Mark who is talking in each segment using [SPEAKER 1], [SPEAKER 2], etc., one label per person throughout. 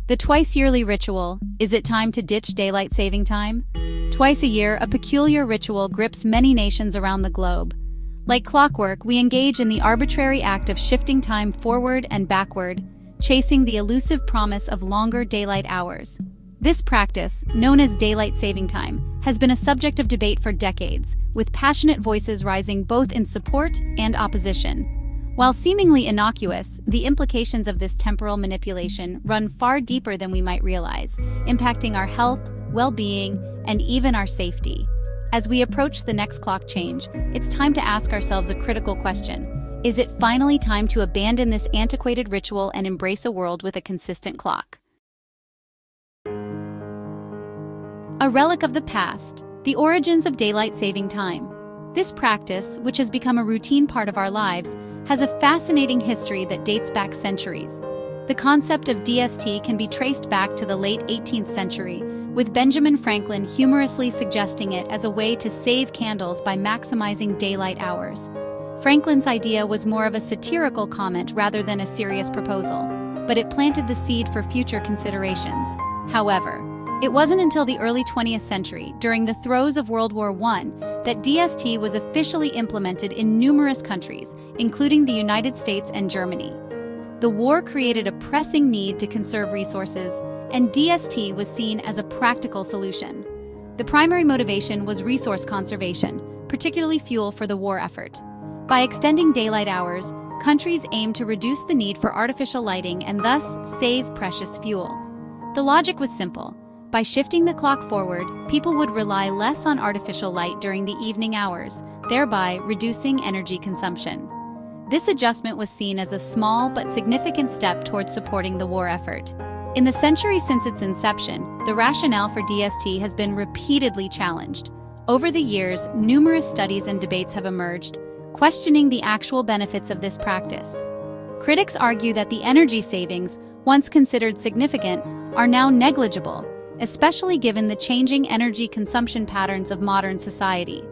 [SPEAKER 1] The twice-yearly ritual. Is it time to ditch daylight saving time? Twice a year, a peculiar ritual grips many nations around the globe. Like clockwork, we engage in the arbitrary act of shifting time forward and backward, chasing the elusive promise of longer daylight hours. This practice, known as daylight saving time, has been a subject of debate for decades, with passionate voices rising both in support and opposition. While seemingly innocuous, the implications of this temporal manipulation run far deeper than we might realize, impacting our health, well-being, and even our safety. As we approach the next clock change, it's time to ask ourselves a critical question. Is it finally time to abandon this antiquated ritual and embrace a world with a consistent clock? A relic of the past, the origins of daylight saving time. This practice, which has become a routine part of our lives, has a fascinating history that dates back centuries. The concept of DST can be traced back to the late 18th century, with Benjamin Franklin humorously suggesting it as a way to save candles by maximizing daylight hours. Franklin's idea was more of a satirical comment rather than a serious proposal, but it planted the seed for future considerations. However, it wasn't until the early 20th century, during the throes of World War I, that DST was officially implemented in numerous countries, including the United States and Germany. The war created a pressing need to conserve resources, and DST was seen as a practical solution. The primary motivation was resource conservation, particularly fuel for the war effort. By extending daylight hours, countries aimed to reduce the need for artificial lighting and thus save precious fuel. The logic was simple. By shifting the clock forward, people would rely less on artificial light during the evening hours, thereby reducing energy consumption. This adjustment was seen as a small but significant step towards supporting the war effort. In the century since its inception, the rationale for DST has been repeatedly challenged. Over the years, numerous studies and debates have emerged, questioning the actual benefits of this practice. Critics argue that the energy savings, once considered significant, are now negligible, especially given the changing energy consumption patterns of modern society.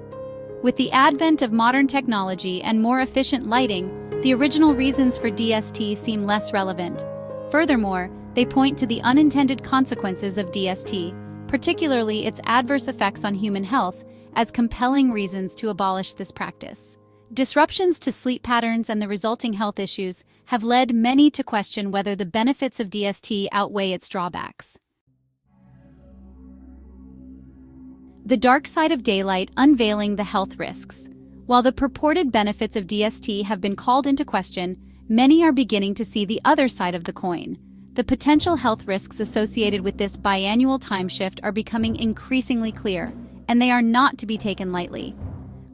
[SPEAKER 1] With the advent of modern technology and more efficient lighting, the original reasons for DST seem less relevant. Furthermore, they point to the unintended consequences of DST, particularly its adverse effects on human health, as compelling reasons to abolish this practice. Disruptions to sleep patterns and the resulting health issues have led many to question whether the benefits of DST outweigh its drawbacks. The dark side of daylight, unveiling the health risks. While the purported benefits of DST have been called into question, many are beginning to see the other side of the coin. The potential health risks associated with this biannual time shift are becoming increasingly clear, and they are not to be taken lightly.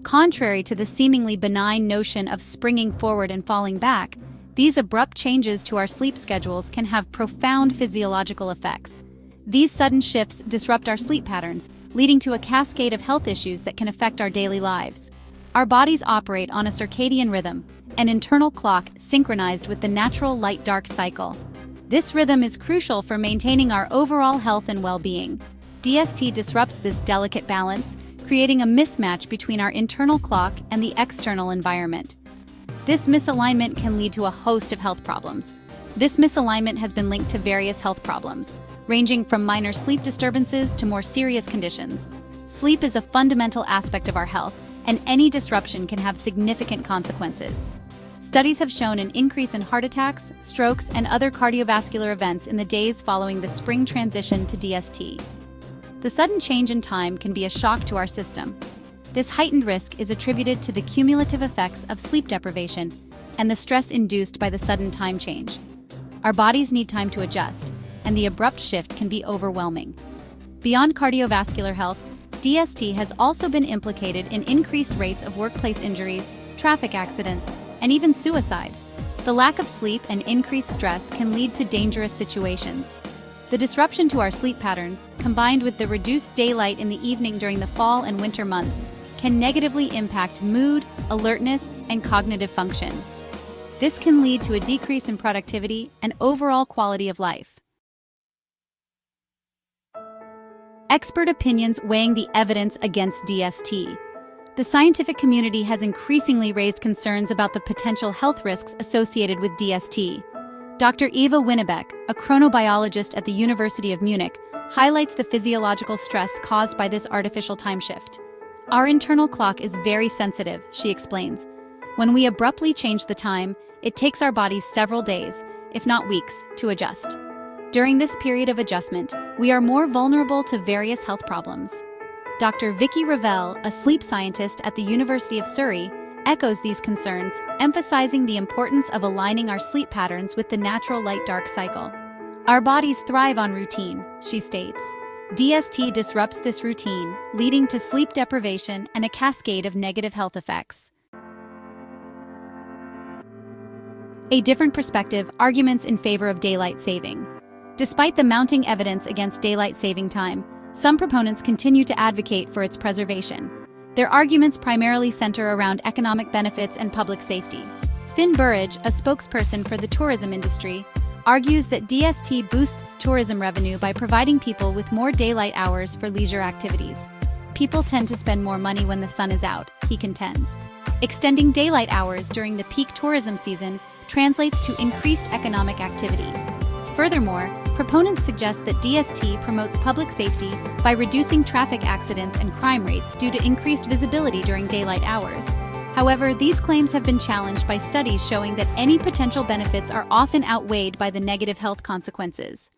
[SPEAKER 1] Contrary to the seemingly benign notion of springing forward and falling back, these abrupt changes to our sleep schedules can have profound physiological effects. These sudden shifts disrupt our sleep patterns, leading to a cascade of health issues that can affect our daily lives. Our bodies operate on a circadian rhythm, an internal clock synchronized with the natural light-dark cycle. This rhythm is crucial for maintaining our overall health and well-being. DST disrupts this delicate balance, creating a mismatch between our internal clock and the external environment. This misalignment can lead to a host of health problems. This misalignment has been linked to various health problems, ranging from minor sleep disturbances to more serious conditions. Sleep is a fundamental aspect of our health, and any disruption can have significant consequences. Studies have shown an increase in heart attacks, strokes, and other cardiovascular events in the days following the spring transition to DST. The sudden change in time can be a shock to our system. This heightened risk is attributed to the cumulative effects of sleep deprivation and the stress induced by the sudden time change. Our bodies need time to adjust, and the abrupt shift can be overwhelming. Beyond cardiovascular health, DST has also been implicated in increased rates of workplace injuries, traffic accidents, and even suicide. The lack of sleep and increased stress can lead to dangerous situations. The disruption to our sleep patterns, combined with the reduced daylight in the evening during the fall and winter months, can negatively impact mood, alertness, and cognitive function. This can lead to a decrease in productivity and overall quality of life. Expert opinions weighing the evidence against DST. The scientific community has increasingly raised concerns about the potential health risks associated with DST. Dr. Eva Winnebeck, a chronobiologist at the University of Munich, highlights the physiological stress caused by this artificial time shift. Our internal clock is very sensitive, she explains. When we abruptly change the time, it takes our bodies several days, if not weeks, to adjust. During this period of adjustment, we are more vulnerable to various health problems. Dr. Vikki Revell, a sleep scientist at the University of Surrey, echoes these concerns, emphasizing the importance of aligning our sleep patterns with the natural light-dark cycle. Our bodies thrive on routine, she states. DST disrupts this routine, leading to sleep deprivation and a cascade of negative health effects. A different perspective, arguments in favor of daylight saving. Despite the mounting evidence against daylight saving time, some proponents continue to advocate for its preservation. Their arguments primarily center around economic benefits and public safety. Finn Burridge, a spokesperson for the tourism industry, argues that DST boosts tourism revenue by providing people with more daylight hours for leisure activities. People tend to spend more money when the sun is out, he contends. Extending daylight hours during the peak tourism season translates to increased economic activity. Furthermore, proponents suggest that DST promotes public safety by reducing traffic accidents and crime rates due to increased visibility during daylight hours. However, these claims have been challenged by studies showing that any potential benefits are often outweighed by the negative health consequences.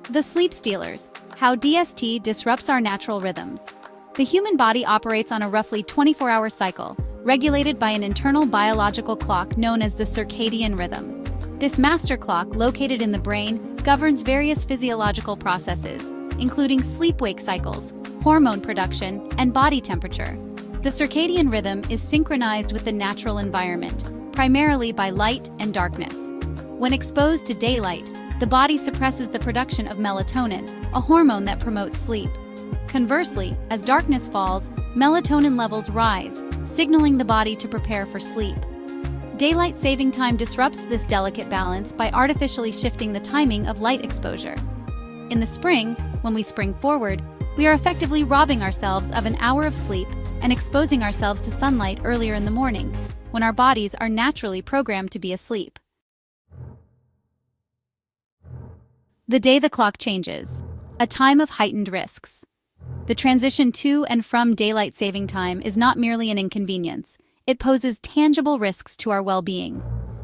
[SPEAKER 1] The Sleep Stealers: How DST Disrupts Our Natural Rhythms. The human body operates on a roughly 24-hour cycle, regulated by an internal biological clock known as the circadian rhythm. This master clock, located in the brain, governs various physiological processes, including sleep-wake cycles, hormone production, and body temperature. The circadian rhythm is synchronized with the natural environment, primarily by light and darkness. When exposed to daylight, the body suppresses the production of melatonin, a hormone that promotes sleep. Conversely, as darkness falls, melatonin levels rise, signaling the body to prepare for sleep. Daylight saving time disrupts this delicate balance by artificially shifting the timing of light exposure. In the spring, when we spring forward, we are effectively robbing ourselves of an hour of sleep and exposing ourselves to sunlight earlier in the morning, when our bodies are naturally programmed to be asleep. The day the clock changes, a time of heightened risks. The transition to and from daylight saving time is not merely an inconvenience, it poses tangible risks to our well-being.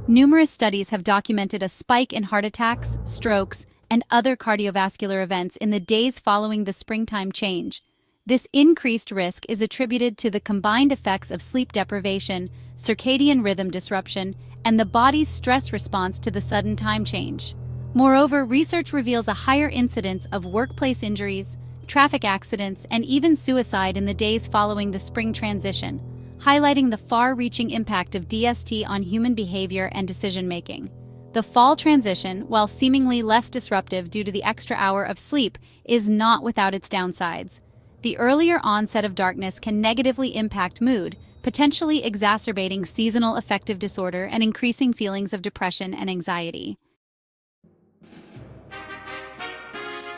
[SPEAKER 1] Numerous studies have documented a spike in heart attacks, strokes, and other cardiovascular events in the days following the springtime change. This increased risk is attributed to the combined effects of sleep deprivation, circadian rhythm disruption, and the body's stress response to the sudden time change. Moreover, research reveals a higher incidence of workplace injuries, traffic accidents, and even suicide in the days following the spring transition, highlighting the far-reaching impact of DST on human behavior and decision-making. The fall transition, while seemingly less disruptive due to the extra hour of sleep, is not without its downsides. The earlier onset of darkness can negatively impact mood, potentially exacerbating seasonal affective disorder and increasing feelings of depression and anxiety.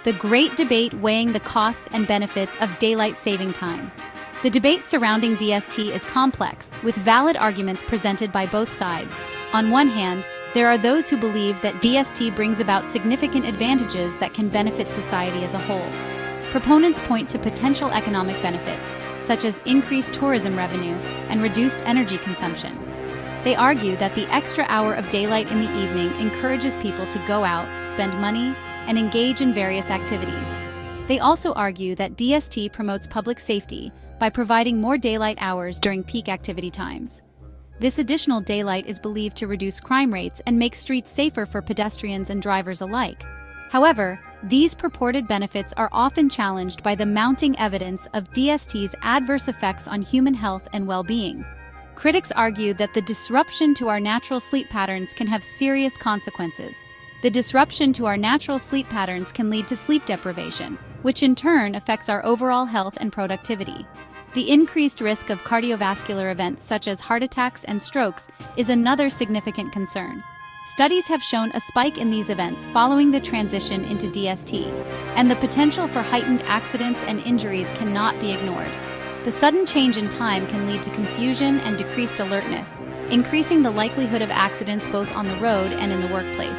[SPEAKER 1] The great debate weighing the costs and benefits of daylight saving time. The debate surrounding DST is complex, with valid arguments presented by both sides. On one hand, there are those who believe that DST brings about significant advantages that can benefit society as a whole. Proponents point to potential economic benefits, such as increased tourism revenue and reduced energy consumption. They argue that the extra hour of daylight in the evening encourages people to go out, spend money, and engage in various activities. They also argue that DST promotes public safety by providing more daylight hours during peak activity times. This additional daylight is believed to reduce crime rates and make streets safer for pedestrians and drivers alike. However, these purported benefits are often challenged by the mounting evidence of DST's adverse effects on human health and well-being. Critics argue that the disruption to our natural sleep patterns can have serious consequences. The disruption to our natural sleep patterns can lead to sleep deprivation, which in turn affects our overall health and productivity. The increased risk of cardiovascular events such as heart attacks and strokes is another significant concern. Studies have shown a spike in these events following the transition into DST, and the potential for heightened accidents and injuries cannot be ignored. The sudden change in time can lead to confusion and decreased alertness, increasing the likelihood of accidents both on the road and in the workplace.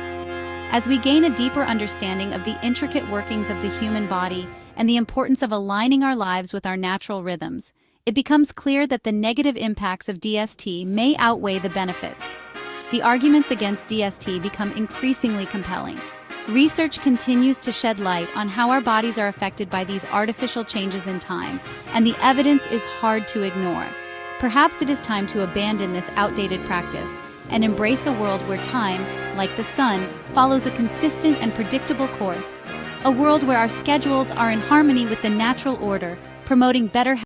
[SPEAKER 1] As we gain a deeper understanding of the intricate workings of the human body and the importance of aligning our lives with our natural rhythms, it becomes clear that the negative impacts of DST may outweigh the benefits. The arguments against DST become increasingly compelling. Research continues to shed light on how our bodies are affected by these artificial changes in time, and the evidence is hard to ignore. Perhaps it is time to abandon this outdated practice and embrace a world where time, like the sun, follows a consistent and predictable course. A world where our schedules are in harmony with the natural order, promoting better health.